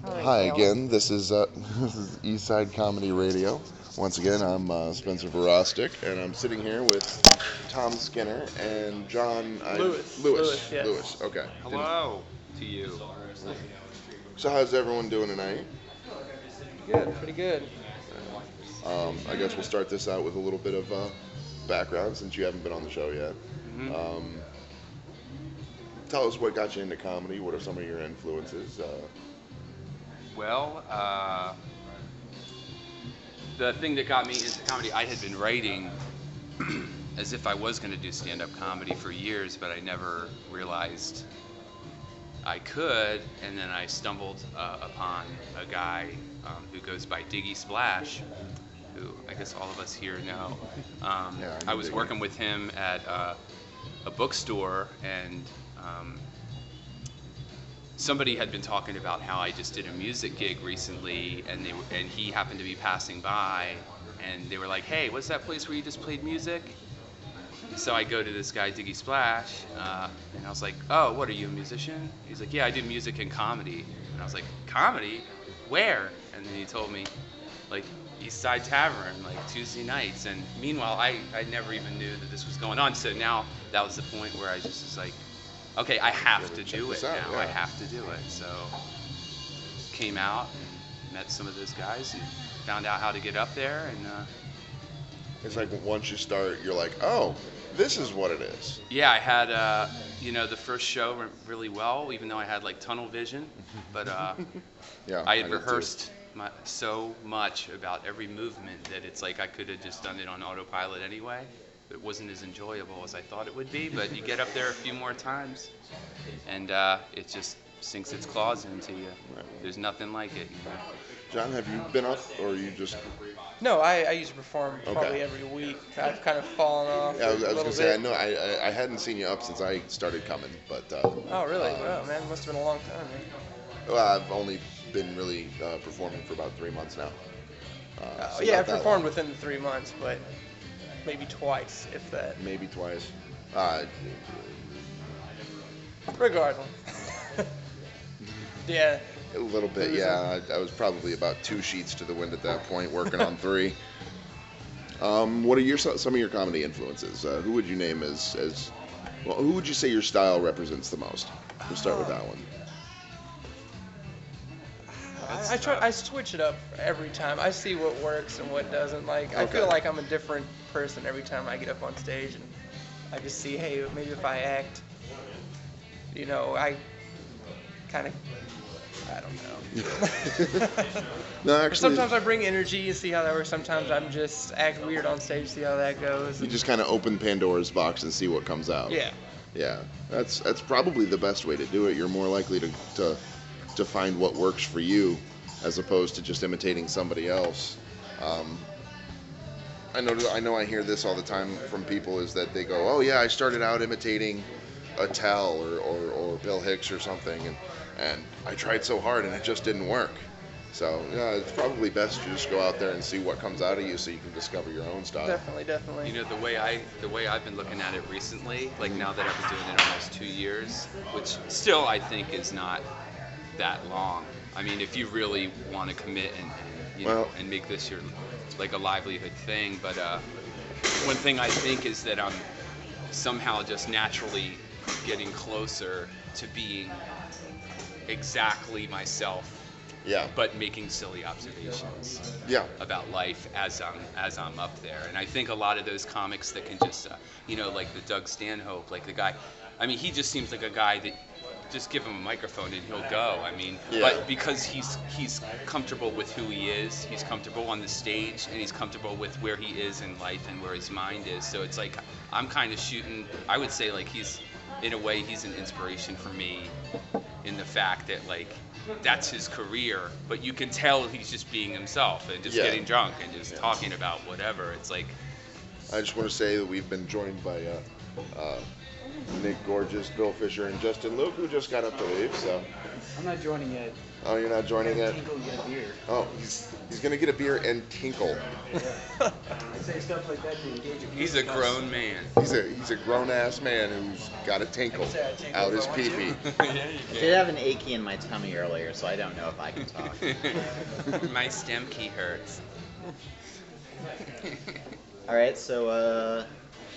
Hi again. This is this is Eastside Comedy Radio. Once again, I'm Spencer Verostic, and I'm sitting here with Tom Skinner and John Lewis, yes. Lewis. Okay. Hello to you. So how's everyone doing tonight? Pretty good, pretty good. I guess we'll start this out with a little bit of background since you haven't been on the show yet. hmm Um, Tell us what got you into comedy. What are some of your influences? Well, the thing that got me into comedy, I had been writing as if I was going to do stand-up comedy for years, but I never realized I could. And then I stumbled upon a guy who goes by Diggy Splash, who I guess all of us here know. Yeah, I was working with him at a bookstore, and somebody had been talking about how I just did a music gig recently, and and he happened to be passing by, and they were like, "Hey, what's that place where you just played music?" So I go to this guy Diggy Splash, and I was like, "Oh, what are you, a musician?" He's like, "Yeah, I do music and comedy." And I was like, "Comedy? Where?" And then he told me, like, Eastside Tavern, like Tuesday nights. And meanwhile, I never even knew that this was going on. So now that was the point where I just was like, okay, I have to do it this out, now. yeah. I have to do it. So came out and met some of those guys and found out how to get up there. And It's like once you start, you're like, oh, this is what it is. yeah, I had, the first show went really well, even though I had like tunnel vision. But Yeah, I had did too. rehearsed so much about every movement that it's like I could have just done it on autopilot anyway. It wasn't as enjoyable as I thought it would be, but you get up there a few more times, and it just sinks its claws into you. There's nothing like it. John, have you been up, or you just? No, I used to perform Okay. probably every week. I've kind of fallen off Yeah, I was a gonna little say I bit. know I hadn't seen you up since I started coming, but Oh, really? Wow, man, must have been a long time. Man. well, I've only been really performing for about 3 months now. So Yeah, not I've that performed long. within the 3 months, but maybe twice, if that. Maybe twice. Uh, Regardless. Yeah. a little bit, yeah. I was probably about 2 sheets to the wind at that point, working on 3. What are some of your comedy influences? Who would you name as well? Who would you say your style represents the most? We'll start with that one. I switch it up every time. I see what works and what doesn't. Like I feel Okay. like I'm a different person every time I get up on stage, and I just see, hey, maybe if I act, I kind of, I don't know. No, Or actually, sometimes I bring energy and see how that works. Sometimes I'm just act weird on stage, see how that goes. you just kind of open Pandora's box and see what comes out. Yeah. Yeah, that's probably the best way to do it. You're more likely to find what works for you, as opposed to just imitating somebody else. Um, I hear this all the time from people is that they go, oh yeah, I started out imitating Attell or Bill Hicks or something, and I tried so hard and it just didn't work. So yeah, it's probably best to just go out there and see what comes out of you, so you can discover your own style. Definitely, definitely. The way I've been looking at it recently, like now that I've been doing it almost 2 years, which still I think is not that long. I mean, if you really want to commit and make this your like a livelihood thing, but one thing I think is that I'm somehow just naturally getting closer to being exactly myself, Yeah, but making silly observations yeah, about life as I'm up there. And I think a lot of those comics that can just, like the Doug Stanhope, like the guy. I mean, he just seems like a guy that just give him a microphone and he'll go. I mean, Yeah. but because he's comfortable with who he is, he's comfortable on the stage, and he's comfortable with where he is in life and where his mind is. So it's like I'm kind of shooting. I would say like in a way, he's an inspiration for me in the fact that like that's his career, but you can tell he's just being himself and just Yeah. getting drunk and just talking about whatever. It's like, I just want to say that we've been joined by Nick Gorgeous, Bill Fisher, and Justin Luke, who just got up to leave. So I'm not joining yet. Oh, you're not joining Gotta it? tinkle and get a beer. Oh, he's gonna get a beer and tinkle. I say stuff like that to engage. He's a grown man. He's a grown ass man who's got a tinkle out his pee pee. Yeah, you I did have an achy in my tummy earlier, so I don't know if I can talk. My stem key hurts. All right, so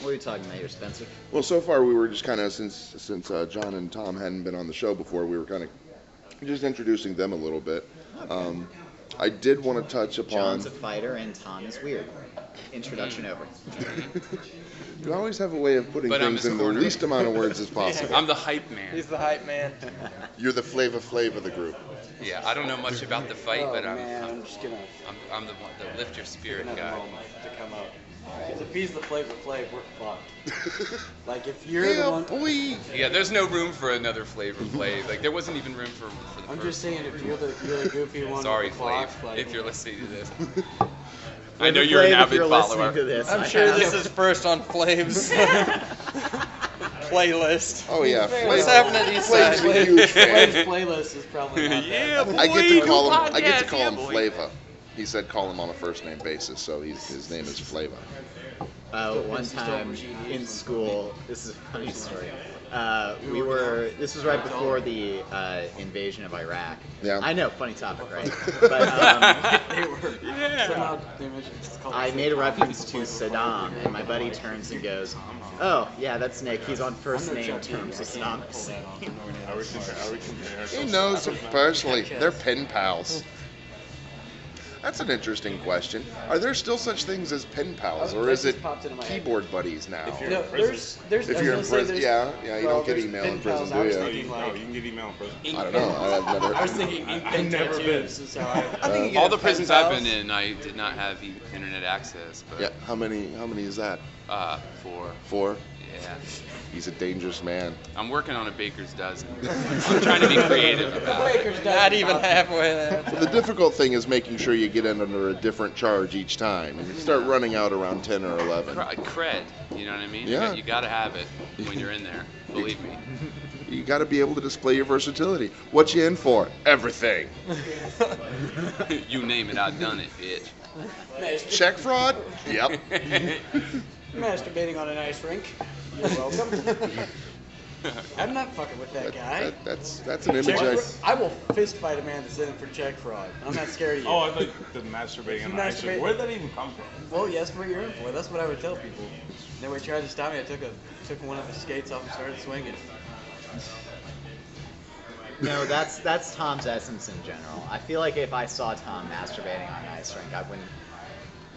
what are you talking about here, Spencer? Well, so far we were just kind of since John and Tom hadn't been on the show before, we were kind of just introducing them a little bit. I did want to touch upon. John's a fighter and Tom is weird. Introduction over. You always have a way of putting But I'm things his in the corner. least amount of words as possible. I'm the hype man. He's the hype man. You're the Flava Flav of the group. Yeah, I don't know much about the fight, Oh, but man, I'm I'm just gonna the lift your spirit another guy. moment to come up. Because if he's the Flavor Flav, we're fucked. Like if you're the Yeah, one, boy. Yeah, there's no room for another Flavor Flav. Like there wasn't even room for the I'm first. just saying if you're the goofy one. Sorry, with the Flav, clock, like, if you're listening to this. I Flavor know you're an Flav, if avid you're follower. listening to this, I'm I sure have- this is first on Flav's playlist. Oh yeah, What's Flav. happening at Flav's Eastside? a huge fan. Flav's playlist is probably not Yeah, that. boy, I get to new call him. I get to podcast, call yeah, him boy. Flava. He said call him on a first name basis, so his name is Flava. One time in school, this is a funny story. This was right before the invasion of Iraq. Yeah. I know, funny topic, right? But They were. Yeah. Somehow they mentioned it's called I made a reference to Saddam, and my buddy turns and goes, "Oh, yeah, that's Nick. He's on first name terms with Saddam Hussein." He knows him personally. They're pen pals. That's an interesting question. Are there still such things as pen pals, or is it keyboard buddies now? No, there's. If you're in prison, yeah, you don't get email in prison, do you? Thinking, like, you can get email in prison. I don't know. I've never. I was thinking ink pen tattoos is how I think you get All a the pen prisons I've pals. been in, I did not have internet access. But Yeah. How many is that? 4. 4. Yeah. He's a dangerous man. I'm working on a baker's dozen. I'm trying to be creative about it. Not even halfway there. But the difficult thing is making sure you get in under a different charge each time, and you start running out around 10 or 11. Cred, you know what I mean? Yeah. You got to have it when you're in there. Believe me. You got to be able to display your versatility. What you in for? Everything. You name it, I've done it, bitch. Check fraud? Yep. Masturbating on an ice rink. You're welcome. I'm not fucking with that guy. That's an image Check I. I will fist fight a man that's in for check fraud. I'm not scared of you. Oh, I thought the masturbating on the ice rink. Where did that even come from? Well, yes, what you're in for. That's what I would tell people. Then when he tried to stop me, I took one of his skates off and started swinging. No, that's Tom's essence in general. I feel like if I saw Tom masturbating on an ice rink, I wouldn't.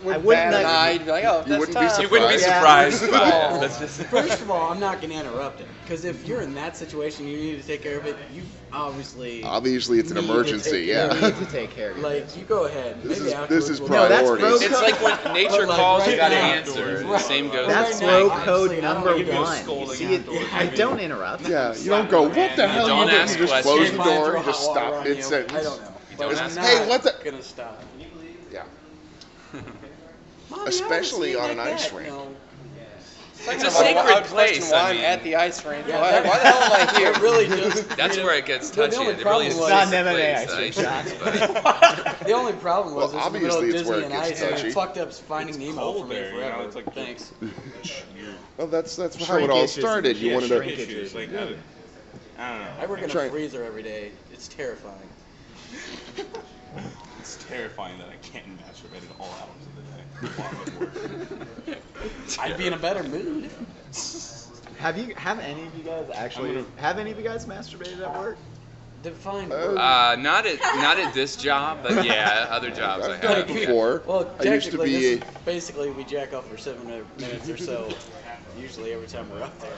I wouldn't. Bat an let- eye, you'd be like, oh, You that's wouldn't be Tom. You wouldn't be Yeah. surprised by it. That's just. First of all, I'm not going to interrupt him. Because if you're in that situation, you need to take care of it. You obviously Obviously, it's an need to emergency. take You care Yeah. need to take care of you. Like, you go ahead. This Maybe is afterwards we'll- No, that's priorities. It's like when nature But, like, calls, you right gotta now- answer. The Right. same goes That's with bro Mike. code Honestly, I don't number give you a one. You scolding see, afterwards. I don't interrupt. Yeah. You don't go. What the hell? don't You ask just close questions. the Might door throw and just hot water stop on mid you. sentence. I don't know. But don't I'm ask- not Hey, what's that? gonna stop. Yeah. Mommy, I Especially don't on see an like ice that. rink. No. It's a I sacred would question place. why I I'm mean, at the ice rink. Yeah, why, that- why the hell am I here? It really just. That's where it gets The touchy. only It really problem is was- a Not sacred an MMA place, ice rink ice shot. rink, The only problem was Well, it's in the middle of obviously it's where Disney it and gets ice, and touchy. it fucked up Finding It's Nemo cold for me there, you know, forever. it's like- Thanks. Well, that's how it Shrink all issues. started. You Yeah, wanted shrink to. issues. Like, I don't know. I work in Try- a freezer every day. It's terrifying. It's terrifying that I can't masturbate at all hours of the day while I'm at work. I'd be in a better mood. Have any of you guys actually masturbated at work? Define Uh, work. not at this job, but yeah, other jobs I I've done it have. yeah. before. Well, I used to technically, be. this is basically we jack off for 7 minutes or so, usually every time we're up there.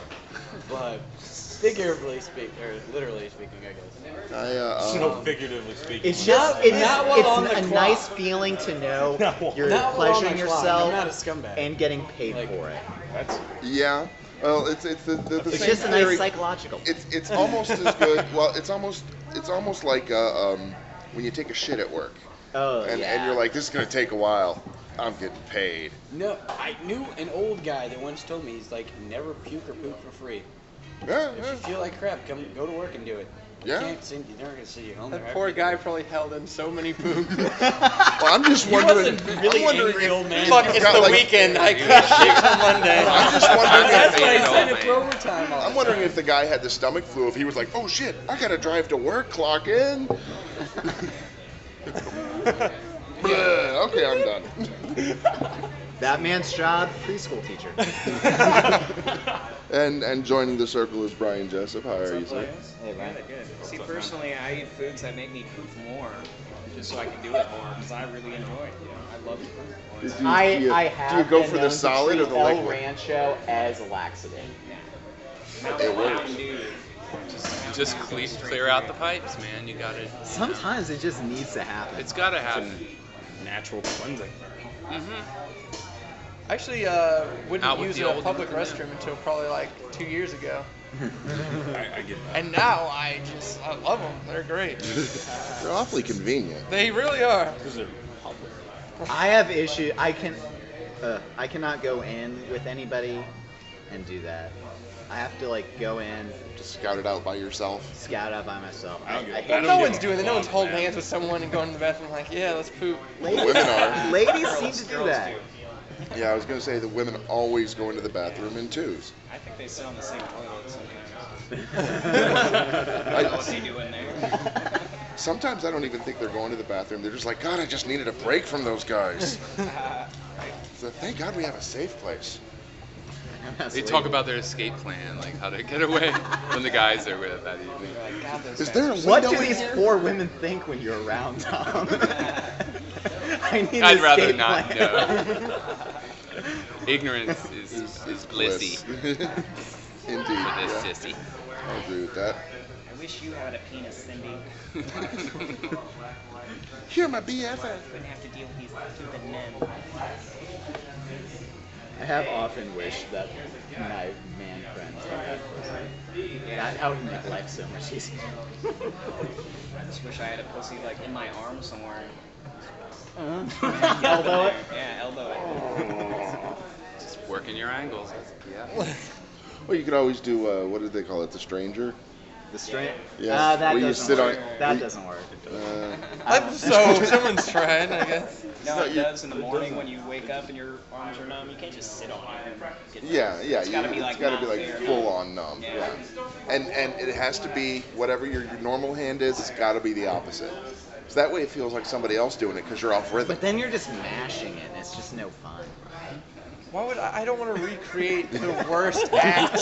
But figuratively speaking, or literally speaking, I guess. So figuratively speaking. It's just Not- it's, not while on it's the a clock. nice feeling to know you're Not while on pleasuring the clock. I'm not a yourself scumbag. and getting paid Like- for it. That's Yeah. Well, it's the It's same just a theory. nice psychological. It's almost as good. Well, it's almost like when you take a shit at work, Oh and yeah. you're like, this is gonna take a while. I'm getting paid. No, I knew an old guy that once told me, he's like, never puke or poop for free. Yeah, If you feel like crap, go to work and do it. You Yeah. can't send, you're never gonna send you home. That there. poor guy probably held in so many poop. Well, I'm just wondering. really I'm wondering angry if- old man. Fuck, it's got, the like- weekend. I can't shake till Monday. I'm just wondering. That's why I Old signed up man. for overtime. I'm wondering if the guy had the stomach flu. If he was like, "Oh shit, I gotta drive to work. Clock in." Bleh, okay, I'm done. That man's job, preschool teacher. And joining the circle is Brian Jessup. How are you, sir? Hey, Brian. Good. See, personally, I eat foods that make me poop more, just so I can do it more, because I really enjoy it. You know, I love to poop. Do you- I do have you go been for the known to solid or treat the El liquid? Rancho as a laxative. It works. Mountain Dew. Just clear out the pipes, man. You gotta. Sometimes it just needs to happen. It's gotta happen. Natural cleansing. Actually, wouldn't Out with use the a old public and the restroom until probably like 2 years ago. I get that. And now I love them. They're great. They're awfully convenient. They really are. Because they're public. I have issue. I cannot go in with anybody and do that. I have to like go in, Just scout it out by yourself. scout out by myself. I don't get- I I hate don't No give one's a doing that. No fuck, one's holding man. hands with someone and going to the bathroom like, yeah, let's poop. Women are. Ladies seem to do Girls that. do. Yeah, I was gonna say the women always go into the bathroom in twos. I think they sit on the same toilet sometimes. I don't know what they do in there. Sometimes I don't even think they're going to the bathroom. They're just like, God, I just needed a break from those guys. So thank God we have a safe place. They talk about their escape plan, like how to get away when the guys are with that evening. Like, God, those Is guys there a are What window do in these here? poor women think when you're around, Tom? I need I'd an rather escape not plan. know. Ignorance is blissy Indeed. for this Yeah, sissy. I agree with that. I wish you had a penis, Cindy. You're my BFF. Wouldn't have to deal with these stupid men. I have often wished that my man friends had that pussy. That would make life so much easier. I just wish I had a pussy like in my arm somewhere. Elbow it. Yeah, elbow it. Just working your angles. Yeah. Well, you could always do, what did they call it, the stranger? The straight. Yeah, That where you doesn't sit work. on- That where you- doesn't work. So someone's tried, I guess. No, not it your- does in the morning when you wake up and your arms are numb. You can't just sit on it and get Yeah, It's gotta be like it's gotta be not like clear. full on numb. Yeah. Yeah. And it has to be whatever your normal hand is. It's got to be the opposite. So that way it feels like somebody else doing it because you're off rhythm. But then you're just mashing it. And it's just no fun. Why would I don't want to recreate the worst act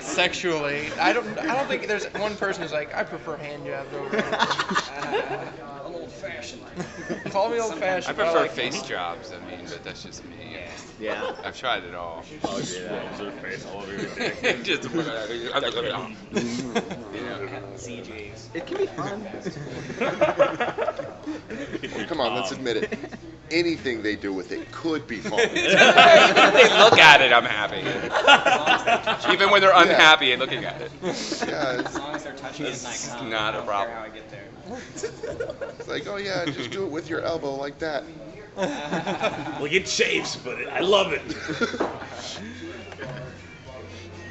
sexually. I don't think there's one person who's like, I prefer hand jobs over I'm old fashioned. Call me old I fashioned. prefer face jobs. I mean, but that's just me. Yeah. Yeah. I've tried it all. I'll agree with that. Rubs their face all over your dick. Just you know. CJs. It can be fun. Well, come on, let's admit it. Anything they do with it could be fun. Even if they look at it, I'm happy. Even when they're unhappy and looking at it. Yeah, As long as they're touching it and I It's come, not I a don't problem. care how I get there. it's like, oh yeah, just do it with your elbow like that. Well, it chafes, but I love it.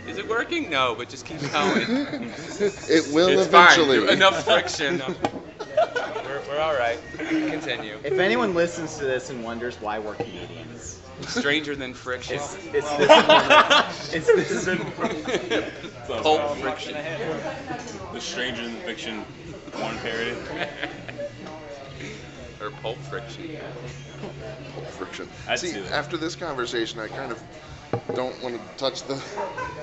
Is it working? No, but just keep going. It will It's eventually. fine. Enough friction. We're all right. Continue. If anyone listens to this and wonders why we're Canadians, Stranger than friction. it's this. Pulp friction. The Stranger Than Fiction porn parody. Or pulp friction. Friction. I'd See, see that. after this conversation, I kind of don't want to touch the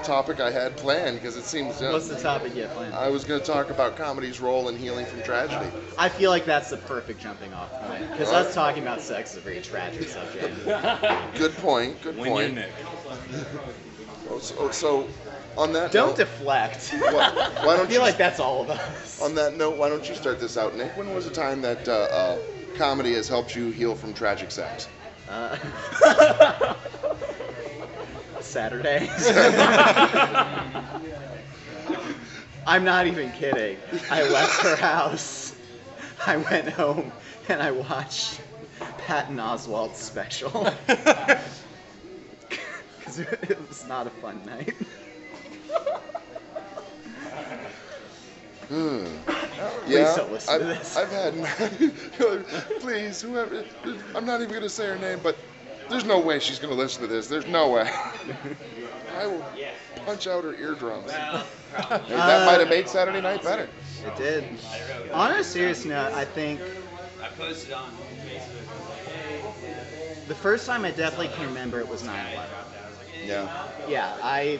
topic I had planned because it seems. What's the topic you have planned? I was going to talk about comedy's role in healing from tragedy. I feel like that's the perfect jumping off point because us talking about sex is a very tragic subject. Good point. Good When you're point. Nick. So, on that Don't note, deflect. why I don't feel you? like that's all of us. On that note, why don't you start this out, Nick? When was a time that comedy has helped you heal from tragic sex? Saturday. I'm not even kidding. I left her house. I went home and I watched Patton Oswalt's special. Because it was not a fun night. Hmm. Please Yeah, don't listen to this. I've had. Please, whoever. I'm not even gonna say her name, but there's no way she's gonna listen to this. There's no way. I will punch out her eardrums. Hey, that might have made Saturday night better. It did. On a serious note, I think the first time I definitely can remember it was 9/11. Yeah. Yeah,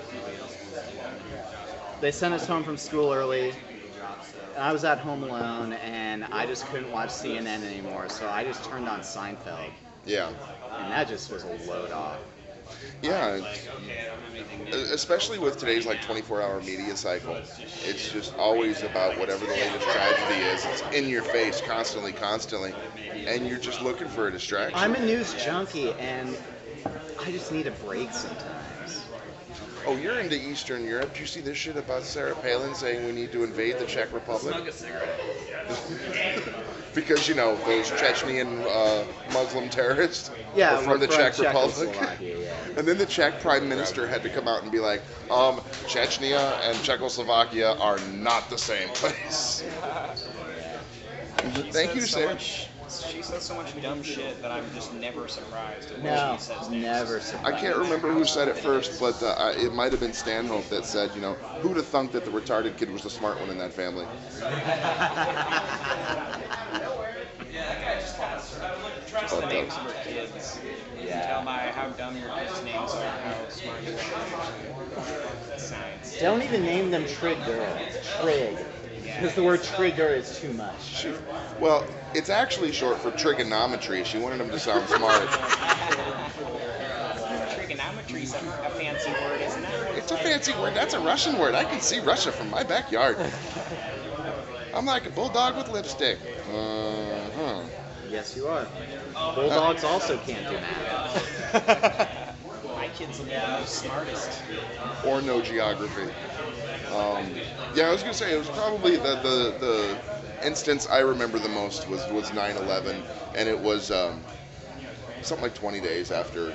they sent us home from school early. And I was at home alone, and I just couldn't watch CNN anymore, so I just turned on Seinfeld, Yeah. and that just was a load off. Yeah. Especially with today's like 24-hour media cycle, it's just always about whatever the latest tragedy is. It's in your face constantly, and you're just looking for a distraction. I'm a news junkie, and I just need a break sometimes. Oh, you're into Eastern Europe. Do you see this shit about Sarah Palin saying we need to invade the Czech Republic? Smoke a cigarette. Because, you know, those Chechnyan Muslim terrorists Yeah, are from the Czech Republic. Czechoslovakia, yeah. And then the Czech Prime Minister had to come out and be like, Chechnya and Czechoslovakia are not the same place. Thank you, Sarah. She says so much dumb shit that I'm just never surprised at what No, she says. never I surprised. can't remember who said it first, but it might have been Stanhope that said, you know, who'd have thunk that the retarded kid was the smart one in that family? Trust the names of her kids. You can Yeah. tell by how dumb your kids' names are, how smart you are. Science. Don't even name them Trig Girl. Trig. Because the word trigger is too much. Well, it's actually short for trigonometry. She wanted him to sound smart. Trigonometry's a fancy word, isn't it? It's a fancy word. That's a Russian word. I can see Russia from my backyard. I'm like a bulldog with lipstick. Uh-huh. Yes, you are. Bulldogs also can't do math. My kids will be the most smartest. Or no geography. Yeah, I was gonna say it was probably the instance I remember the most was 9/11, and it was something like 20 days after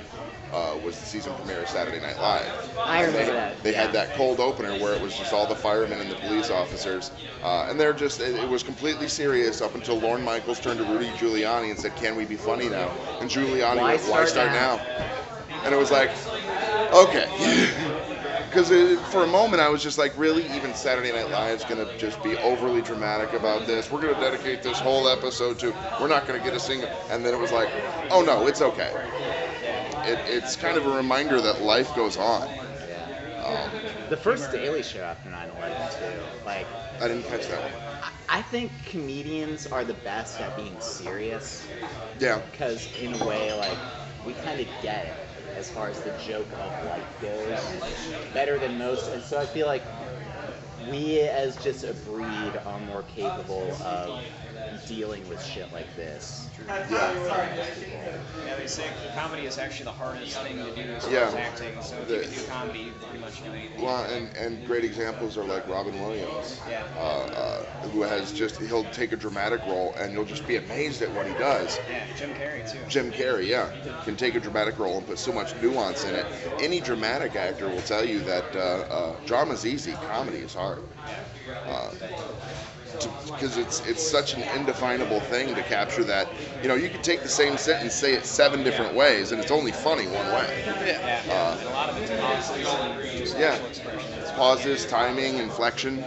was the season premiere of Saturday Night Live. I remember that. They yeah. had that cold opener where it was just all the firemen and the police officers, and they're just it was completely serious up until Lorne Michaels turned to Rudy Giuliani and said, "Can we be funny now?" And Giuliani went, "Why start now?" And it was like, okay. Because for a moment I was just like, really? Even Saturday Night Live is going to just be overly dramatic about this? We're going to dedicate this whole episode to, we're not going to get a single. And then it was like, oh no, it's okay. It's kind of a reminder that life goes on. The first Daily Show after 9/11 too. Like, I didn't catch that one. I think comedians are the best at being serious. Yeah. Because in a way, like, we kind of get it as far as the joke of life goes, better than most. And so I feel like we as just a breed are more capable of dealing with shit like this. Yeah, they say comedy is actually the hardest thing to do as far as acting. So if you can do comedy, you can pretty much do anything. Well, and great examples are like Robin Williams, Yeah. who has just, he'll take a dramatic role and you'll just be amazed at what he does. Yeah, Jim Carrey too. Jim Carrey, yeah, can take a dramatic role and put so much nuance in it. Any dramatic actor will tell you that drama's easy, comedy is hard. Because it's such an indefinable thing to capture that. You know, you can take the same sentence, say it 7 different ways, and it's only funny one way. Yeah. A lot of it's pauses and just Yeah. facial expressions. Pauses, timing, inflection,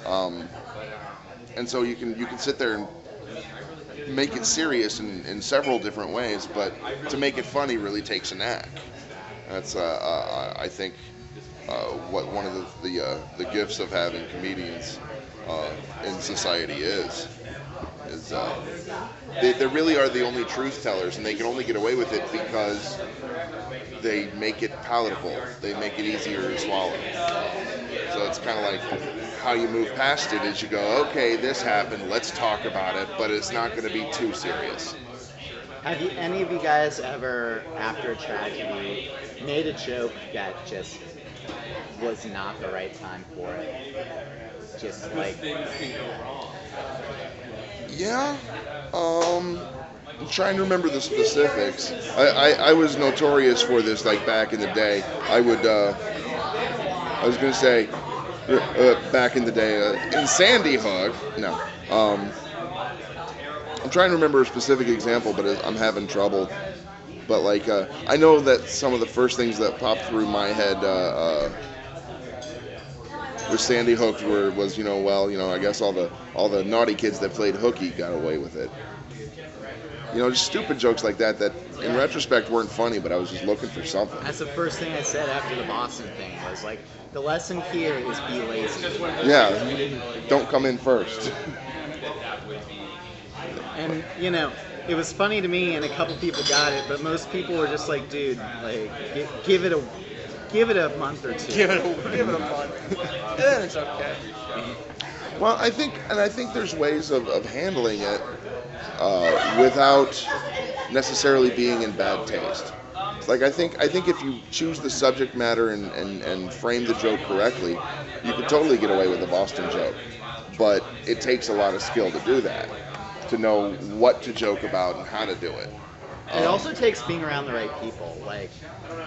and so you can sit there and make it serious in several different ways, but to make it funny really takes an act. That's I think what one of the gifts of having comedians in society is they really are the only truth tellers, and they can only get away with it because they make it palatable. They make it easier to swallow. So it's kind of like how you move past it is you go, okay, this happened, let's talk about it, but it's not going to be too serious. Have any of you guys ever, after a tragedy, made a joke that just was not the right time for it? Just like... Yeah, I'm trying to remember the specifics. I was notorious for this, like back in the day. I was gonna say, back in the day. In Sandy Hook, no. I'm trying to remember a specific example, but I'm having trouble. But like, I know that some of the first things that popped through my head with Sandy Hook was I guess all the naughty kids that played hooky got away with it. Just stupid jokes like that in retrospect weren't funny, but I was just looking for something. That's the first thing I said after the Boston thing. Was like, the lesson here is be lazy. Yeah, don't come in first. And it was funny to me, and a couple people got it, but most people were just like, dude, like, give it a month or two. Give it a month, and then it's okay. Well, I think there's ways of handling it without necessarily being in bad taste. Like, I think if you choose the subject matter and frame the joke correctly, you could totally get away with a Boston joke. But it takes a lot of skill to do that, to know what to joke about and how to do it. It also takes being around the right people. Like,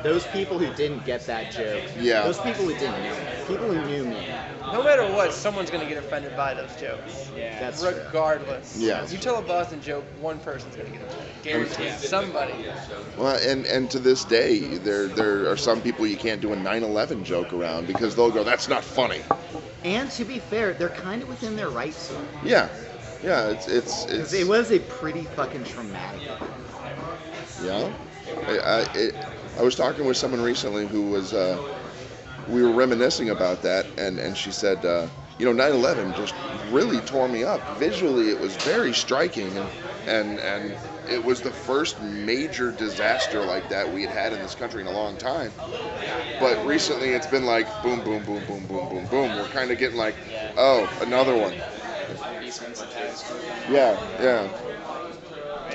those people who didn't get that joke. Yeah. Those people who didn't know me. People who knew me. No matter what, someone's going to get offended by those jokes. Yeah. That's true. Regardless. Yeah. You tell a Boston joke, one person's going to get offended. Guaranteed. Somebody. Well, and to this day, there are some people you can't do a 9/11 joke around because they'll go, "That's not funny." And to be fair, they're kind of within their rights. Yeah, it's. Because it was a pretty fucking traumatic event. Yeah, I was talking with someone recently who was. We were reminiscing about that, and she said, 9/11 just really tore me up. Visually, it was very striking, and it was the first major disaster like that we had in this country in a long time. But recently, it's been like boom, boom, boom, boom, boom, boom, boom. We're kind of getting like, oh, another one. Yeah.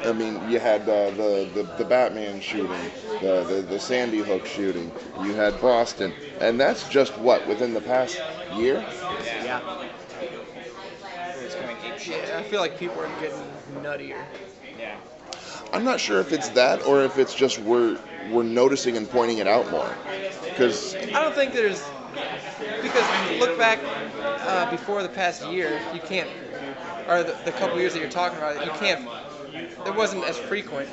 I mean, you had the Batman shooting, the Sandy Hook shooting. You had Boston, and that's just within the past year. Yeah. Yeah, I feel like people are getting nuttier. Yeah. I'm not sure if it's that or if it's just we're noticing and pointing it out more. Because I don't think because look back before the past year, you can't, or the couple years that you're talking about, you can't. It wasn't as frequent.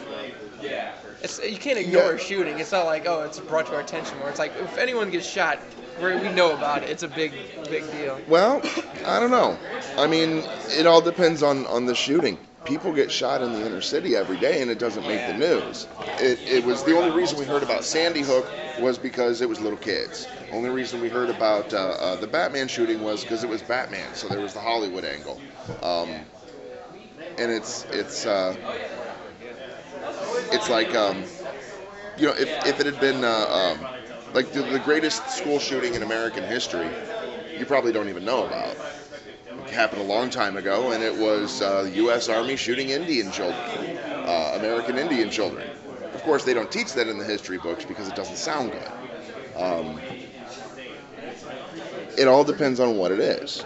You can't ignore shooting. It's not like, oh, it's brought to our attention more. It's like, if anyone gets shot, we know about it. It's a big deal. Well, I don't know. I mean, it all depends on the shooting. People get shot in the inner city every day, and it doesn't make the news. It was the only reason we heard about Sandy Hook was because it was little kids. Only reason we heard about the Batman shooting was because it was Batman, so there was the Hollywood angle. And it's like if it had been like the greatest school shooting in American history, you probably don't even know about. It happened a long time ago, and it was the U.S. Army shooting Indian children, American Indian children. Of course, they don't teach that in the history books because it doesn't sound good. It all depends on what it is.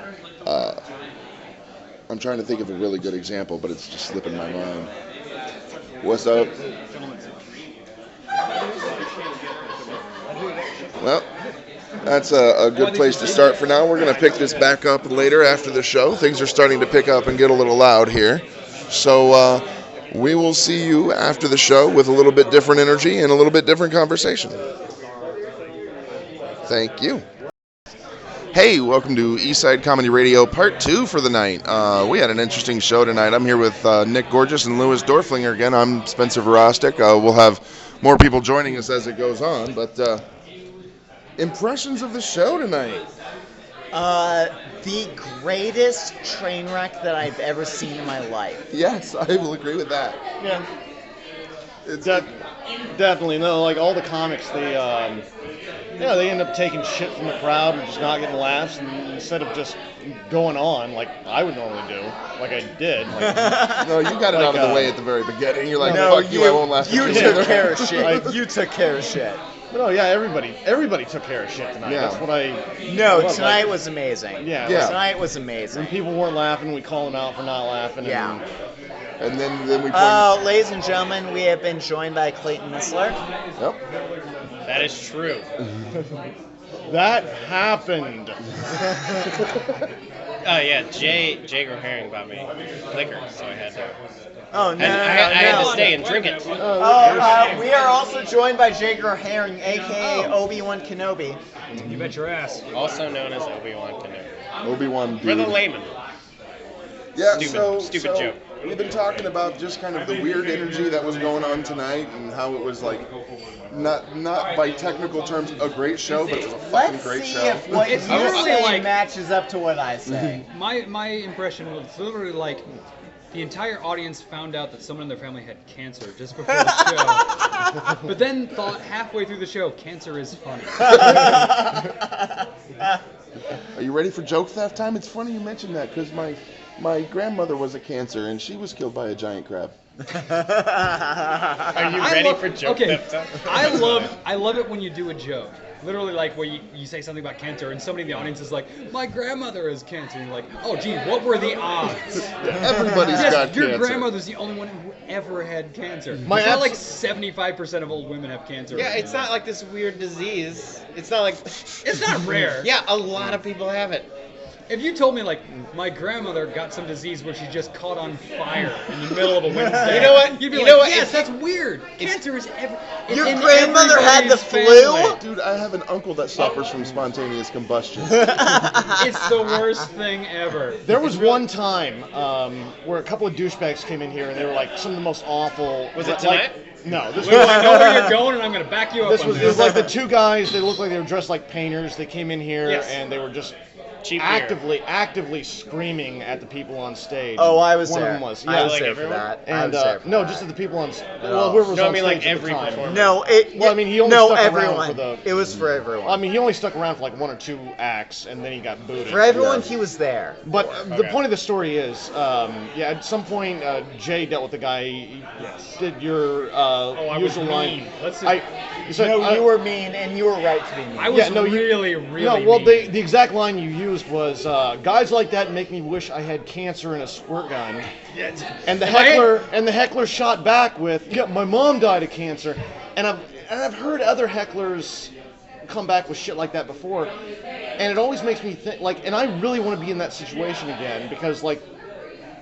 I'm trying to think of a really good example, but it's just slipping my mind. What's up? Well, that's a good place to start for now. We're going to pick this back up later after the show. Things are starting to pick up and get a little loud here. So we will see you after the show with a little bit different energy and a little bit different conversation. Thank you. Hey, welcome to Eastside Comedy Radio Part 2 for the night. We had an interesting show tonight. I'm here with Nick Gorgeous and Louis Dorflinger again. I'm Spencer Verostic. We'll have more people joining us as it goes on, but impressions of the show tonight. The greatest train wreck that I've ever seen in my life. Yes, I will agree with that. Yeah, It's definitely. No, like all the comics, they end up taking shit from the crowd and just not getting laughs, and instead of just going on like I would normally do, like I did. Like, no, you got it like, out of the way at the very beginning. You're like, No, fuck you, I won't laugh at you you took either. care of shit. Like- You took care of shit. but no, yeah, everybody took care of shit tonight. Yeah. That's what I. No, love, tonight like, was amazing. Yeah. Yeah. Tonight was When amazing. people weren't laughing, we call them out for not laughing. Yeah. And then we point. Ladies and gentlemen, we have been joined by Clayton Missler. Yep. That is true. That happened. Oh yeah, Jay Herring bought me liquor, so I had to. Oh, no, And no, I had no. to stay and drink it. We are also joined by Jager Herring, a.k.a. Obi-Wan Kenobi. You bet your ass. Also known as Obi-Wan Kenobi. Obi-Wan For the dude. layman. Yeah, Stupid joke. We've been talking about just kind of the weird energy that was going on tonight and how it was like, not by technical terms a great show, but it was a fucking Let's great see show. if what you I would say, say like- matches up to what I say. My impression was literally like the entire audience found out that someone in their family had cancer just before the show, but then thought halfway through the show, cancer is funny. Are you ready for joke theft time? It's funny you mentioned that because my grandmother was a cancer and she was killed by a giant crab. Are you ready for joke theft time? I love it when you do a joke. Literally, like where you say something about cancer and somebody in the audience is like, "My grandmother has cancer." And you're like, "Oh, gee, what were the odds?" Everybody's got Your cancer. grandmother's the only one who ever had cancer. My It's not abs- like 75% of old women have cancer. Yeah, it's not like this weird disease. It's not like. It's not rare. Yeah, a lot of people have it. If you told me like my grandmother got some disease where she just caught on fire in the middle of a Wednesday, You know what? You'd be You like, know what? yes, It's- that's weird. Cancer is it's Your in grandmother had the everybody's flu? family. Dude, I have an uncle that suffers from spontaneous combustion. It's the worst thing ever. There was one time where a couple of douchebags came in here and they were like some of the most awful. Was it like- tonight? No, this Lou, was. I know where you're going, and I'm gonna back you up. This on was, it was like the two guys. They looked like they were dressed like painters. They came in here Yes. and they were just Cheap beer. actively screaming at the people on stage. Oh, I was One there. of them was. I Yeah. was like there for everyone? that. I And was there for no, that. just at the people on. No. Well, whoever was No, I on mean, stage like, at every the time. performer. No, Well, I mean, he only no, stuck around everyone. for the. It was for everyone. I mean, he only stuck around for like one or two acts, and then he got booted. for everyone, Yeah. he was there. But the Okay. point of the story is, yeah, at some point, Jay dealt with the guy. He did your I was usual line. mean. Let's just- You said, No, you were mean, and you were right to be mean. I was Yeah, no, you- really No, well, mean. the exact line you used was, guys like that make me wish I had cancer and a squirt gun. And the heckler shot back with, yeah, my mom died of cancer. And I've heard other hecklers come back with shit like that before, and it always makes me think, like, and I really want to be in that situation again, because, like,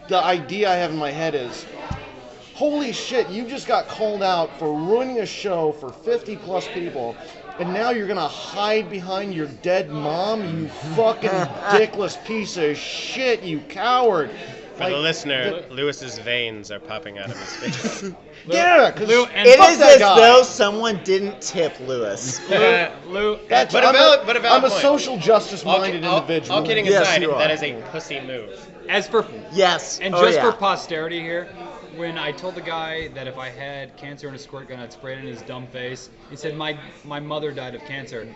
the idea I have in my head is, holy shit, you just got called out for ruining a show for 50 plus people, and now you're gonna hide behind your dead mom, you fucking dickless piece of shit, you coward. For the listener, Lewis's veins are popping out of his face. Yeah, because Lou, and It fuck is that as guy. though someone didn't tip Lewis. Lou, That's, But a I'm, valid- but a valid I'm a point. social justice-minded individual. All kidding Yes, aside, you are. that is a pussy move. as for Yes. and Oh, just yeah. for posterity here, when I told the guy that if I had cancer and a squirt gun, I'd spray it in his dumb face, he said, my mother died of cancer.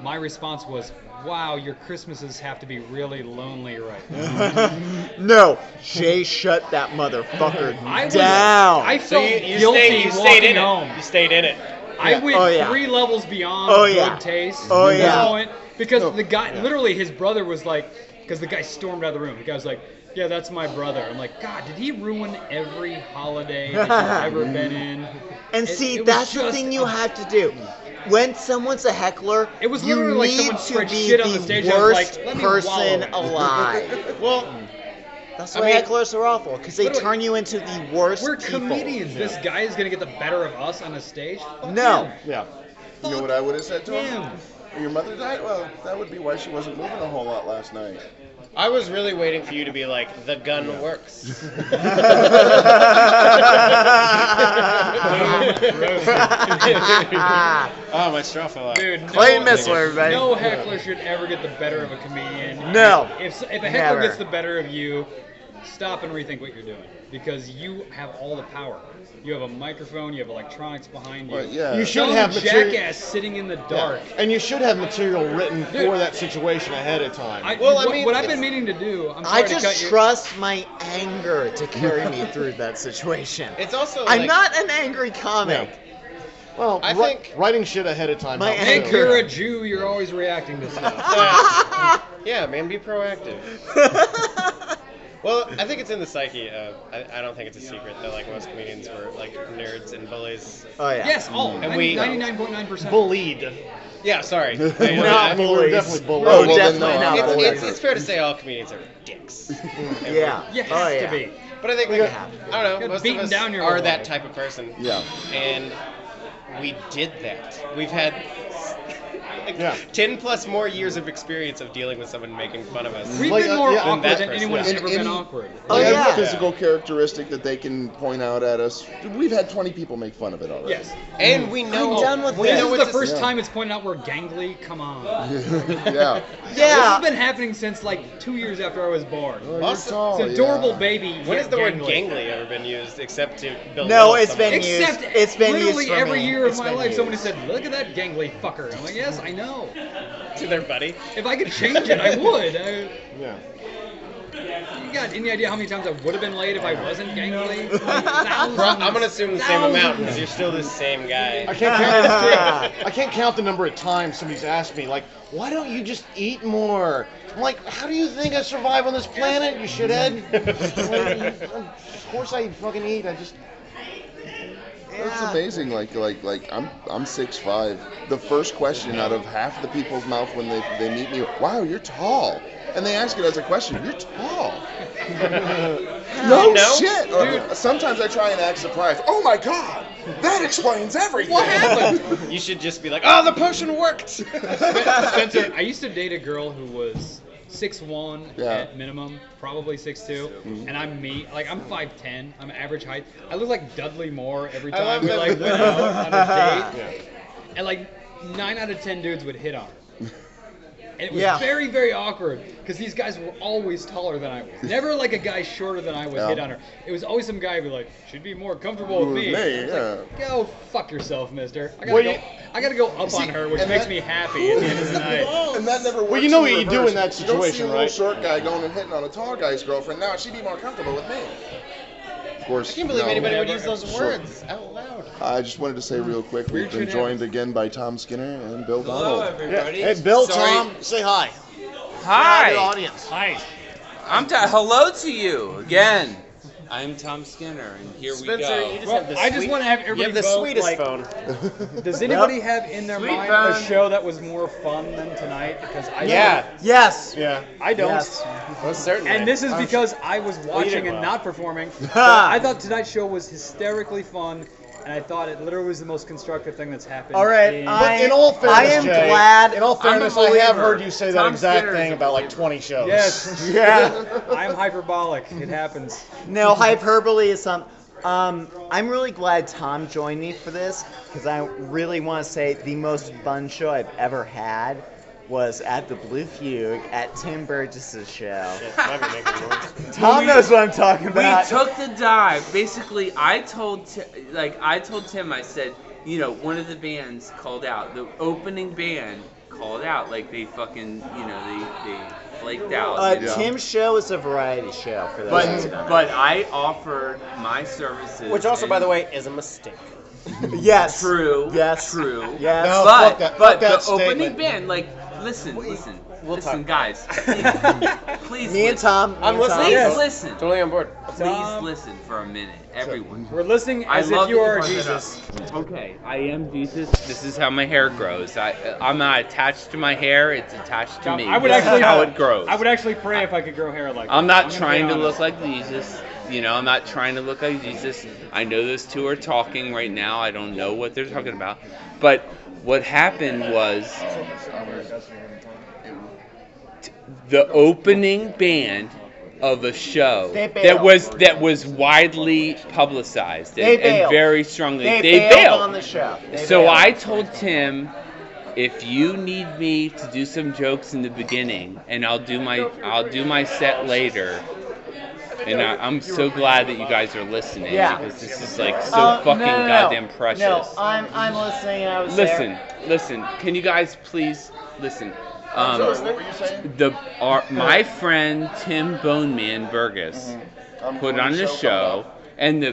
My response was, wow, your Christmases have to be really lonely right now. No, Jay, shut that motherfucker I was- down. I So felt you guilty stayed walking in home. it. You stayed in it. I went Oh, yeah. 3 levels beyond Oh, good yeah. taste. Oh, You yeah. know it? Because the guy, literally, his brother was like, because the guy stormed out of the room. The guy was like, yeah, that's my brother. I'm like, God, did he ruin every holiday that you've ever been in? And It- see, it was that's the just thing you a- have to do. When someone's a heckler, It was you literally like need someone to spread be shit on the the stage. I was like, worst let me person wallow. alive. Well, That's I why mean- hecklers are awful, because they Literally, turn you into the worst We're people. comedians. This guy is gonna get the better of us on a stage. Fuck No. him. Yeah. You know what I would have said to him? Damn. Your mother died? Well, that would be why she wasn't moving a whole lot last night. I was really waiting for you to be like, the gun works. Oh, my straw fell out. Dude, Clayton Missile, everybody. No heckler should ever get the better of a comedian. No. If a heckler Never. gets the better of you, stop and rethink what you're doing. Because you have all the power. You have a microphone, you have electronics behind you. Well, yeah. You should Some have material. jackass sitting in the dark. And you should have material written Dude. for that situation ahead of time. What I've been meaning to do, I'm sorry I to cut just you. trust my anger to carry me through that situation. It's also I'm like, not an angry comic. Well, I think- writing shit ahead of time. My helps Nick, too. you're a Jew, you're always reacting to stuff. yeah, man, be proactive. Well, I think it's in the psyche. I don't think it's a secret that like most comedians were like nerds and bullies. Oh yeah. Yes, all. And we- 99.9%. Bullied. Yeah, sorry. Not I mean, we were bullies. definitely bullied. Oh, well, then definitely no, not I'm bullies. It's fair to say all comedians are dicks. Yeah. You Oh have yeah. to be. But I think We like, have to. I don't know. Get Most beaten of us down your are whole that life. type of person. Yeah. And we did that. We've had like Yeah. 10 plus more years of experience of dealing with someone making fun of us. We've Like, been more yeah, awkward that than person. anyone has And ever been any- awkward. Oh, Every yeah. physical characteristic that they can point out at us. We've had 20 people make fun of it already. Yes. And we know I'm done with we This that. know is it's the a- first yeah. time it's pointed out we're gangly. Come on. Yeah. This Yeah. has been happening since like 2 years after I was born. Oh, you're Also- tall, It's adorable yeah. baby. When has the word gangly. gangly ever been used except to build No, little it's been someone? used. Except It's been literally used for every me. year It's of my been life, somebody used. said, "Look at that gangly fucker." I'm like, "Yes, I know. to their buddy. If I could change it, I would." Yeah. You got any idea how many times I would have been late if I wasn't gangly? Bro, I'm gonna assume the same amount because you're still the same I guy. can't count. I can't count the number of times somebody's asked me, like, why don't you just eat more? I'm like, how do you think I survive on this planet, you shithead? Of course I fucking eat. I just. It's amazing. Like I'm 6'5". The first question out of half the people's mouth when they meet me, wow, you're tall. And they ask it as a question, you're tall. No shit. Or sometimes I try and act surprised. Oh my god, that explains everything. What happened? You should just be like, oh, the potion worked. Spencer, I used to date a girl who was 6'1" Yeah. at minimum, probably 6'2", and I'm me. Like I'm 5'10", I'm average height. I look like Dudley Moore every I love time we that. like went out on a date, and like 9 out of 10 dudes would hit on her. And it was Yeah. very, very awkward because these guys were always taller than I was. Never like a guy shorter than I would Yeah. hit on her. It was always some guy who'd be like, "Should be more comfortable with me." It's like, go fuck yourself, mister. I gotta go up on her, which and makes that- me happy at the end of the night. And that never works. Well, you know in what you do reverse. in that You don't see a situation, little right? short guy going and hitting on a tall guy's girlfriend. Now she'd be more comfortable with me. Of course. I can't believe no. anybody would use those Sure. words out loud. I just wanted to say real quick, we've been shit joined happens. again by Tom Skinner and Bill Hello, Donald. everybody. Hey, Bill, Sorry. Tom, say hi. Hi to the Hi. audience. Hi. Hello to you again. I'm Tom Skinner, and here we Spencer, go. you just Well, have the I just sweet- want to have You everybody have the vote, sweetest like, phone. Does anybody have in their Sweet mind phone. a show that was more fun than tonight? Because I Yeah, Yes. Yeah. I don't. Yes. most certainly. And this is because I was watching did and well. not performing. But I thought tonight's show was hysterically fun, and I thought it literally was the most constructive thing that's happened. All right, in- But in all fairness, I am Jay, glad. In all fairness, I have heard you say that Tom exact Skinner is thing a about like 20 shows. Yes. Yeah. I'm hyperbolic. It happens. No, hyperbole is some. I'm really glad Tom joined me for this because I really want to say the most fun show I've ever had was at the Blue Fugue at Tim Burgess's show. Might be making noise. Tom knows what I'm talking We about. took the dive. Basically, I told Tim, I said, you know, one of the bands called out. The opening band called out, like they fucking, you know, they flaked out. you know. Tim's show is a variety show for those who don't know. But I offered my services. Which also, and- by the way, is a mistake. Yes. True. Yes. True. Yes. No. But fuck that- but fuck that the opening statement. band, like, listen, We'll talk. guys, please Me and listen. Tom. I'm me and Tom. listening. Please Yes. listen. Totally on board. Please listen for a minute, everyone. We're listening I as love if you that are brought that Jesus. up. Okay, I am Jesus. This is how my hair grows. I'm not attached to my hair. It's attached to me. I would This is actually how it grows. I would actually pray if I could grow hair like that. I'm not gonna trying be to look honest. like Jesus. You know, I'm not trying to look like Jesus. I know those two are talking right now. I don't know what they're talking about. But what happened was the opening band of a show They that bailed. was widely publicized They and bailed. very strongly. They They bailed on the show. They So bailed. I told Tim, if you need me to do some jokes in the beginning, and I'll do my set later. And I'm so glad that you guys are listening Yeah. because this is like so No, fucking no. goddamn precious. No, I'm listening. I was there. Listen. Can you guys please listen? What were you saying? My friend Tim Boneman Burgess I'm put on on the a show show, and the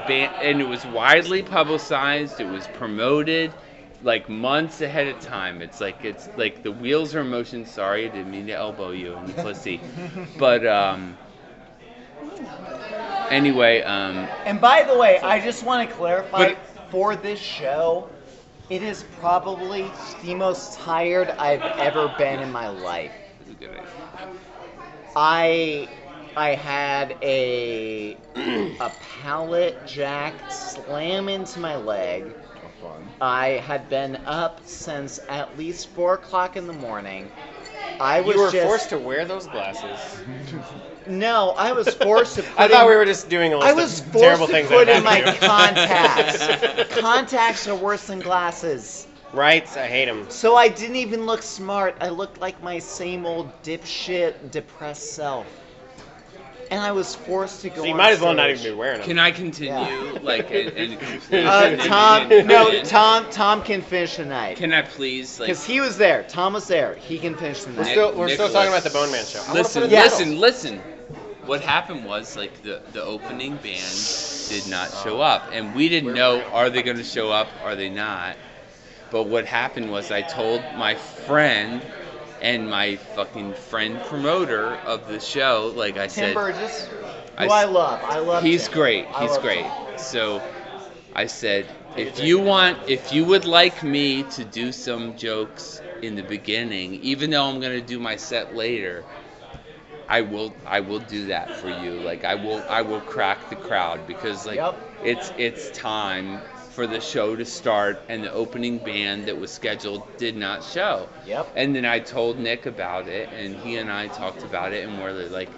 band, and it was widely publicized. It was promoted like months ahead of time. It's like the wheels are in motion. Sorry, I didn't mean to elbow you in the pussy, but Anyway, And by the way, I just want to clarify But- for this show, it is probably the most tired I've ever been in my life. I had a pallet jack slam into my leg. I had been up since at least 4 o'clock in the morning. I was You were just, forced to wear those glasses. No, I was forced to put I thought in, we were just doing a I list was of terrible forced to things put that in my happened to you. contacts. Contacts are worse than glasses. Right? I hate them. So I didn't even look smart. I looked like my same old dipshit, depressed self. And I was forced to go So you on might as well not stage. even be wearing them. can I continue? Yeah. Like, and Tom can finish tonight. Can I please, like, Because he was there. Tom was there. He can finish We're tonight. still Nicholas, talking about the Bone Man show. I wanna Listen, put it Yeah. listen. What happened was, like, the opening band did not show up, and we didn't know, are they going to show up, are they not? But what happened was I told my friend and my fucking friend promoter of the show, like I Tim said, Burgess, I who I s- love. I love he's Tim. great. I He's love great. Tim. So I said, if you would like me to do some jokes in the beginning, even though I'm gonna do my set later, I will do that for you. Like I will crack the crowd because like Yep. it's time for the show to start, and the opening band that was scheduled did not show. Yep. And then I told Nick about it, and he and I talked about it, and we're like,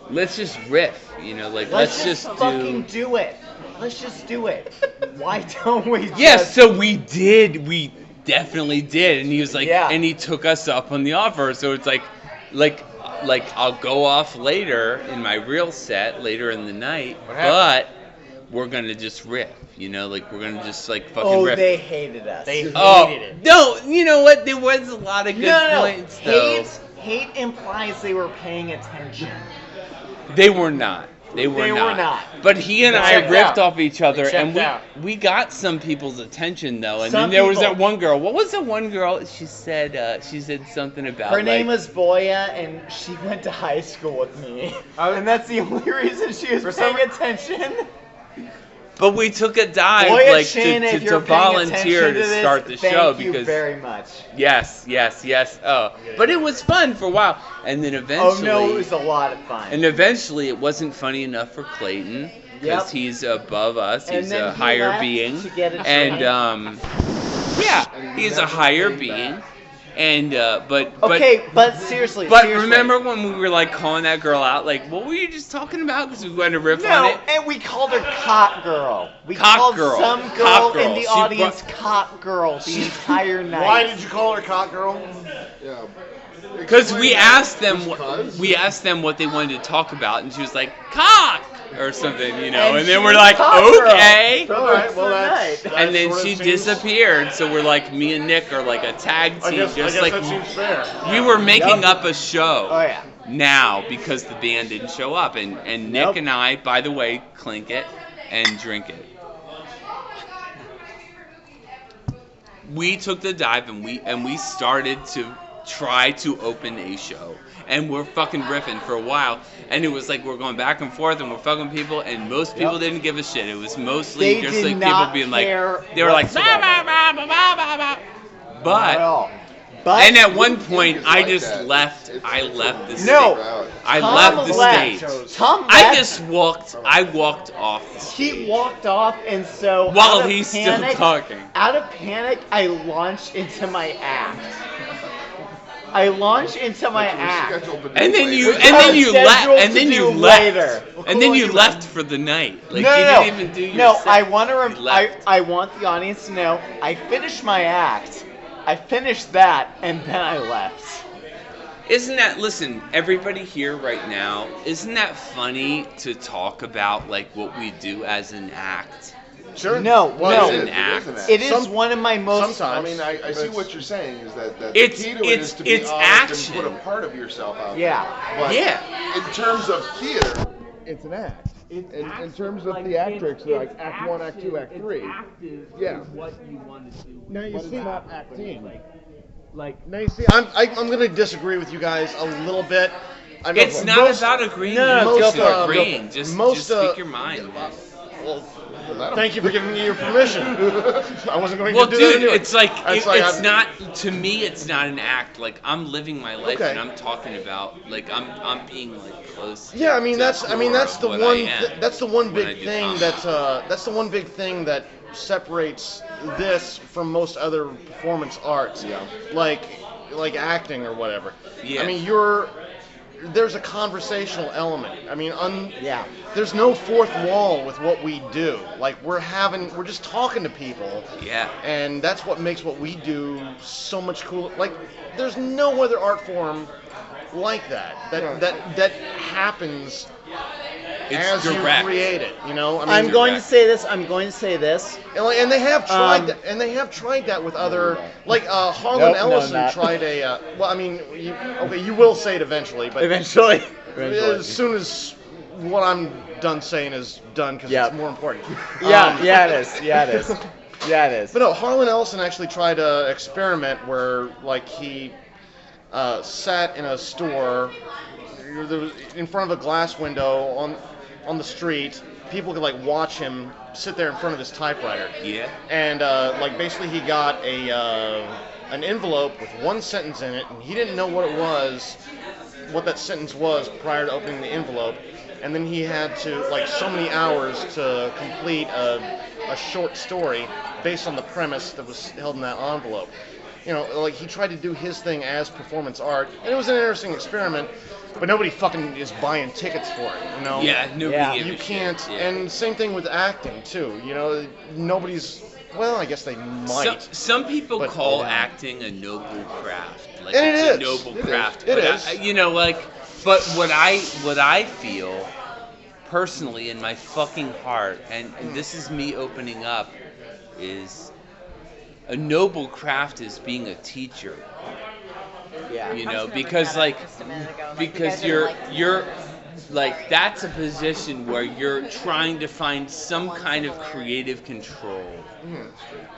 let's just riff, like let's just fucking do it. Let's just do it. Why don't we? Yes, just... so we did. We definitely did. And he was like, Yeah. and he took us up on the offer. So it's like I'll go off later in my real set later in the night, but we're gonna just riff. Like we're gonna just like fucking Oh, riff. they hated us. They hated Oh it. no! You know what? There was a lot of good no. points though. Hate implies they were paying attention. They were not. They were not. But he and I checked riffed out. off each other, They and checked out. we got some people's attention though. And Some then there was people- that one girl. What was that one girl? She said something about Her name like, was Boya, and she went to high school with me. And that's the only reason she was paying attention. But we took a dive Boya like Chin, if to you're paying volunteer attention to this, start the thank show you because very much. yes. Oh, but it was fun for a while, and then Oh eventually. no, it was a lot of fun. And eventually, it wasn't funny enough for Clayton because Yep. he's above us. And He's then a he higher left being, to get a and drink. yeah, he's a higher being. And but Okay, but seriously. But seriously. remember when we were like calling that girl out? Like, what were you just talking about? Because we went to riff on No, it. and we called her Cock Girl. We Cock called Girl. some girl Cock Girl. in the She audience Cock Girl the entire night. Why did you call her cock girl? Yeah. Because we asked them, Because? we asked them what they wanted to talk about, and she was like, cock or something, And and she then was we're like, Cock Girl. okay. All right, well that's And then sort of she seems- disappeared, so we're like, me and Nick are like a tag I team, guess just like that seems fair. we were making up a show. Oh yeah. Now because the band didn't show up, and Nick Nope. and I, by the way, clink it and drink it. We took the dive and we started to try to open a show, and we're fucking riffing for a while, and it was like we're going back and forth and we're fucking people, and most people didn't give a shit. It was mostly They just did like not people being like, care they were like, whatsoever. bah, bah, bah, bah, bah, bah, bah. Not at But all. But and at one point It's I like just that. left. It's- I left the No. stage. I Tom left the left. stage. Tom left. I just walked. I walked off the stage. He walked off, and so While out of he's still panic, talking. Out of panic, I launched into my act. I launched into my act. And then you Which I was scheduled and to then you do left, later. and then you left for the night. Like no, you no, didn't even do your no. set. I want to. You left. I want the audience to know I finished my act. I finished that, and then I left. Isn't that, listen, everybody here right now, isn't that funny to talk about like what we do as an act? Sure. No, Well, no. it's an act. It is Some- one of my most. sometimes. I mean, I see But- what you're saying is that It's- the key to it it's- is to be it's honest action. and put a part of yourself out Yeah. there. But Yeah. in terms of theater, it's an act. In terms of theatrics, like Act 1, Act 2, Act 3. Yeah. What you want to do. Now you But it's see, not acting. Like now you see, I'm going to disagree with you guys a little bit. I know It's not most- about agreeing. No, you no, just go for it. agreeing. Just Most, speak your mind. Well, thank you for giving me your permission. I wasn't going Well, to do dude, that anyway. it's like It's like it's I'm- not to me. It's not an act. Like I'm living my life, Okay. and I'm talking about like I'm being like close. Yeah, I mean to that's the I mean core that's of the what one I am that's the one when I big do thing comedy. that's the one big thing that separates this from most other performance arts. Yeah. Like acting or whatever. Yeah. I mean there's a conversational element. I mean Yeah. there's no fourth wall with what we do. Like we're just talking to people. Yeah. And that's what makes what we do so much cooler. Like, there's no other art form like that. That happens as direct. you create it. You know, I mean, I'm going to say this. and they have tried that. And they have tried that with other, like Harlan Nope, no, Ellison not. tried a. Well, I mean, you will say it eventually, but Eventually. as soon as what I'm done saying is done, because Yep. it's more important. Yeah, it is. Yeah, it is. Yeah, it is. But no, Harlan Ellison actually tried an experiment where, like, he sat in a store there was, in front of a glass window on the street. People could, like, watch him sit there in front of his typewriter. Yeah. And, like, basically he got an envelope with one sentence in it, and he didn't know what that sentence was prior to opening the envelope. And then he had to, like, so many hours to complete a short story based on the premise that was held in that envelope. You know, like, he tried to do his thing as performance art, and it was an interesting experiment, but nobody fucking is buying tickets for it, you know? Yeah. Nobody Yeah. gives You a can't, shit. Yeah. and same thing with acting, too, you know? Nobody's, well, I guess they might. Some people but- call acting a noble craft. Like And it it's a is. noble It is. craft. It But is. you know, like, but what I feel personally in my fucking heart, and this is me opening up, is a noble craft is being a teacher. Yeah. You I was know, gonna bring because that up like just a minute ago. Like, because you guys you're like that's a position where you're trying to find some kind of creative control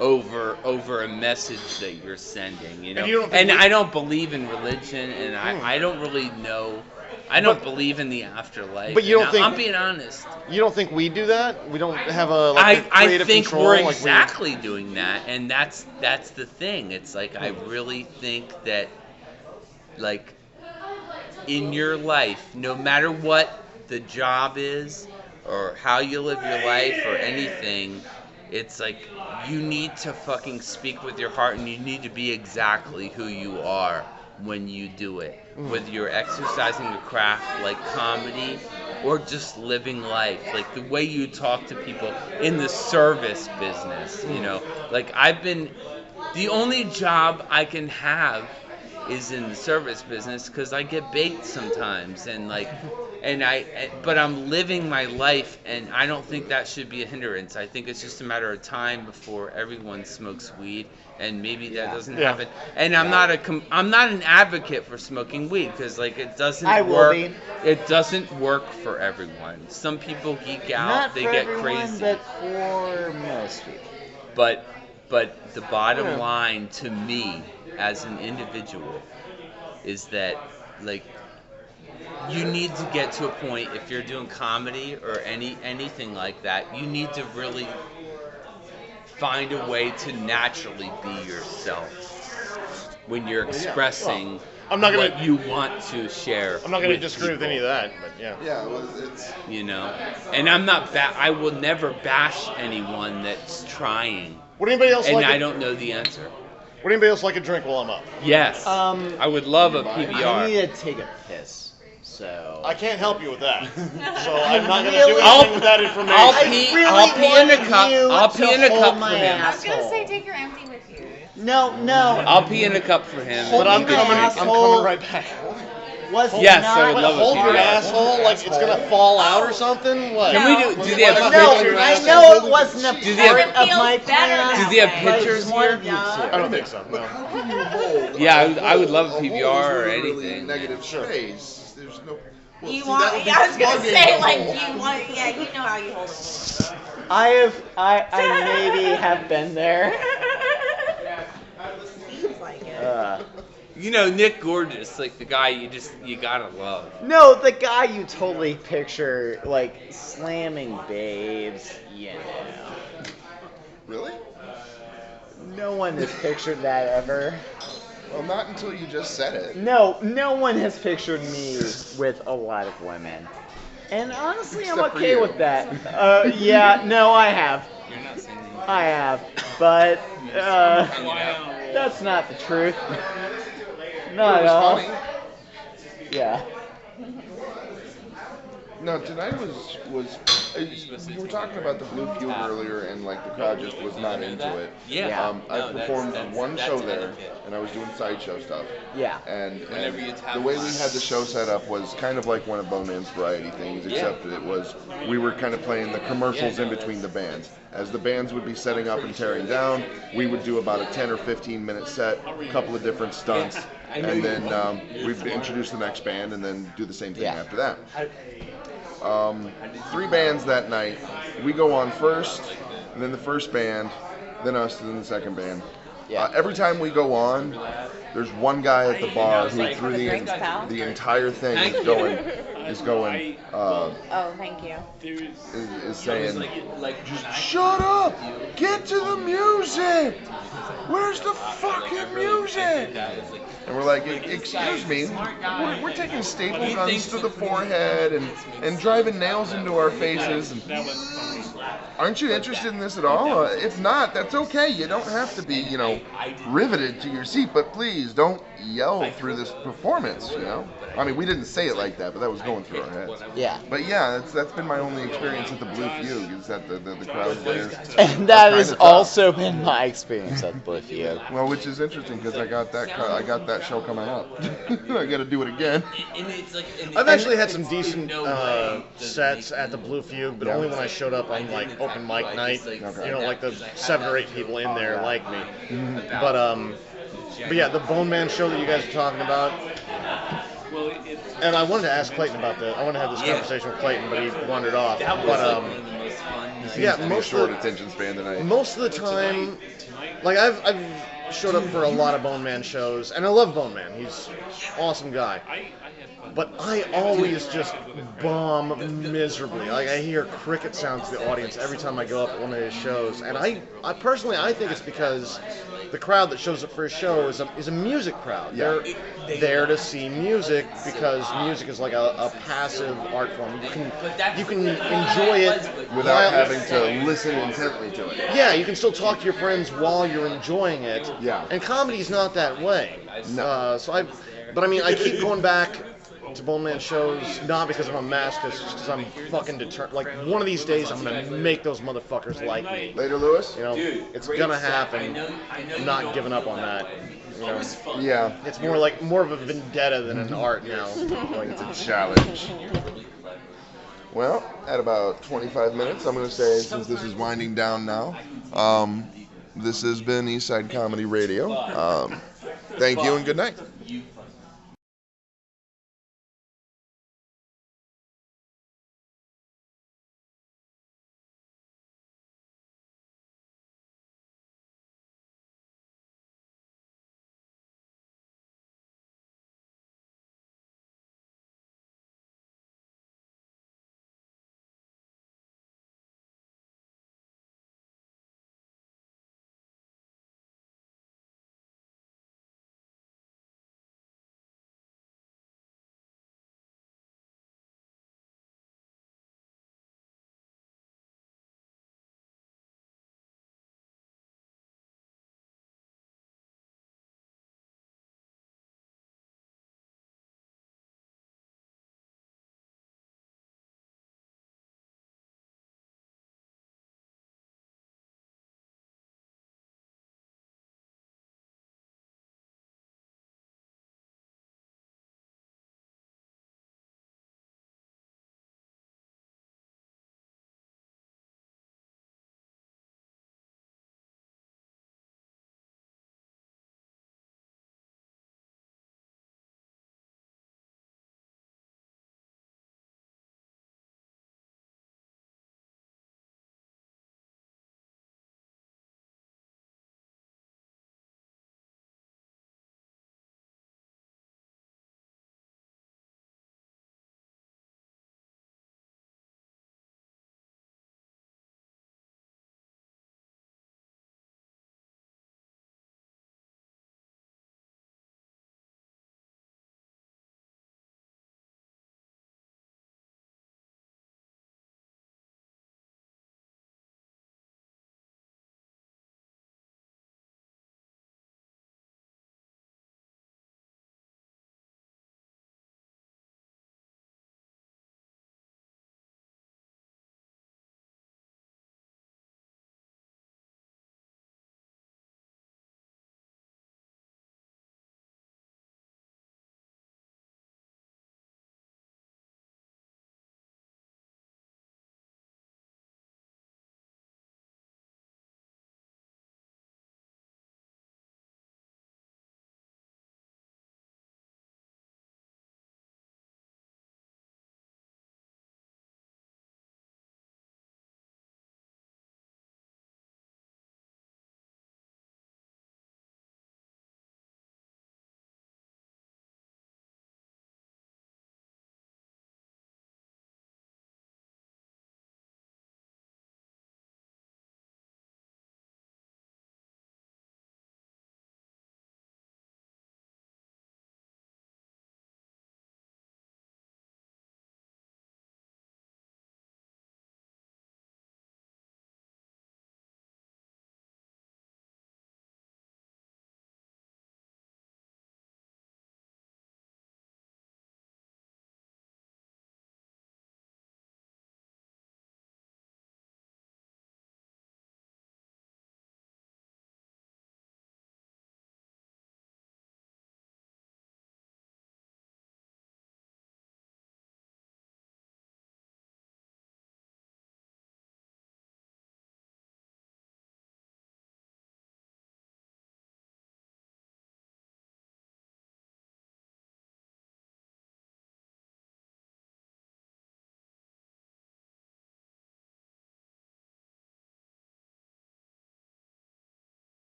over a message that you're sending, you know. And you don't think And we- I don't believe in religion, and I don't really know. I don't But- believe in the afterlife. but you don't and think- I'm being honest. You don't think we do that? We don't have a, like, a I creative think control? we're like we- exactly doing that, and that's the thing. It's like I really think that, like, in your life, no matter what the job is or how you live your life or anything, it's like you need to fucking speak with your heart, and you need to be exactly who you are when you do it. Whether you're exercising a craft like comedy or just living life, like the way you talk to people in the service business, you know. Like the only job I can have is in the service business because I get baked sometimes, and like, but I'm living my life, and I don't think that should be a hindrance. I think it's just a matter of time before everyone smokes weed, and maybe that doesn't Yeah. happen. And I'm not an advocate for smoking weed because like it doesn't I will work. be. It doesn't work for everyone. Some people geek out, Not they for get everyone, crazy. but for most people. But the bottom line to me as an individual is that like you need to get to a point if you're doing comedy or anything like that, you need to really find a way to naturally be yourself when you're expressing I'm not gonna- what you want to share. I'm not going to disagree with any of people. that, but yeah. Yeah, well, it's You know, and I'm not. I will never bash anyone that's trying, Would anybody else and like I a, don't know the answer. Would anybody else like a drink while I'm up? Yes, I would love a I PBR. need to take a piss, so. I can't help you with that. So I'm not going to do Really- anything with that information. I'll pee in a cup. I'll pee in a cup for him. I was gonna say take your empty with you. No. I'll pee in a cup for him. But I'm You can coming. drink it. I'm coming right back. Was Yes, not. I would love a Hold your PBR. asshole like it's gonna fall out or something. What? Can we do they have No, pictures? I know it wasn't a Do they have- part of my It feels better plan. that Do they have way. pictures I wanted here? you I to. don't think so. No. how can you hold? Yeah, I would love a hole is PBR or really anything. Negative Sure. space. There's no. Well, You see, want? that would be I was gonna plugging say the like hole. you want. Yeah, you know how you hold it. I maybe have been there. Seems like it. You know, Nick Gorgeous, like the guy you gotta love. No, the guy you totally picture, like, slamming babes, you know. Really? No one has pictured that ever. Well, not until you just said it. No one has pictured me with a lot of women. And honestly, I'm Except for okay you. with that. Yeah, no, I have. You're not singing. I have. But, that's not the truth. Not It at all. was funny. Yeah. No, tonight was we were talking about the Blue Fugue earlier, and like the crowd just was not into it. Yeah. I performed one show there, and I was doing sideshow stuff. Yeah. And Whenever you tap the way we had the show set up was kind of like one of Bone Man's variety things, except that it was we were kind of playing the commercials in between the bands. As the bands would be setting up and tearing down, we would do about a 10 or 15 minute set, a couple of different stunts, and then we'd introduce the next band and then do the same thing after that. 3 bands that night. We go on first, and then the first band, then us, and then the second band. Every time we go on, there's one guy at the bar who through the entire thing is going Oh, thank you. is saying, just shut up! Get to the music! Where's the fucking music? And we're like, excuse me, we're taking staple guns to the forehead and driving nails into our faces. And aren't you interested in this at all? If not, that's okay. You don't have to be, riveted to your seat, but please don't yell through this performance, I mean, we didn't say it like that, but that was going through our heads. Yeah. But yeah, that's been my only experience at the Blue Fugue, is that the crowd there. And that has also been my experience at Blue Fugue. Well, which is interesting because I got that show coming up. I got to do it again. I've actually had some decent sets at the Blue Fugue, but only when I showed up on like open mic night. Like the 7 or 8 people in there like me. But yeah, the Bone Man show that you guys were talking about. And I wanted to ask Clayton about that. I wanted to have this conversation with Clayton, but he wandered off. But Most short attention span tonight. most of the time, like I've showed up for a lot of Bone Man shows, and I love Bone Man. He's an awesome guy. But I always just bomb miserably. Like I hear cricket sounds to the audience every time I go up at one of his shows, and I personally think it's because the crowd that shows up for his show is a music crowd. They're there to see music because music is like a passive art form. You can enjoy it without having to listen intently to it. Yeah, you can still talk to your friends while you're enjoying it. Yeah. And comedy's not that way. No. But I keep going back to Bone Man shows, not because I'm a masochist, just because I'm fucking determined. Like, one of these days, I'm gonna make those motherfuckers like me. Later, Lewis? It's gonna happen. I'm not giving up on that. Yeah. It's more of a vendetta than an art now. Like, it's a challenge. Well, at about 25 minutes, I'm going to say, since this is winding down now, this has been Eastside Comedy Radio. Thank you and good night.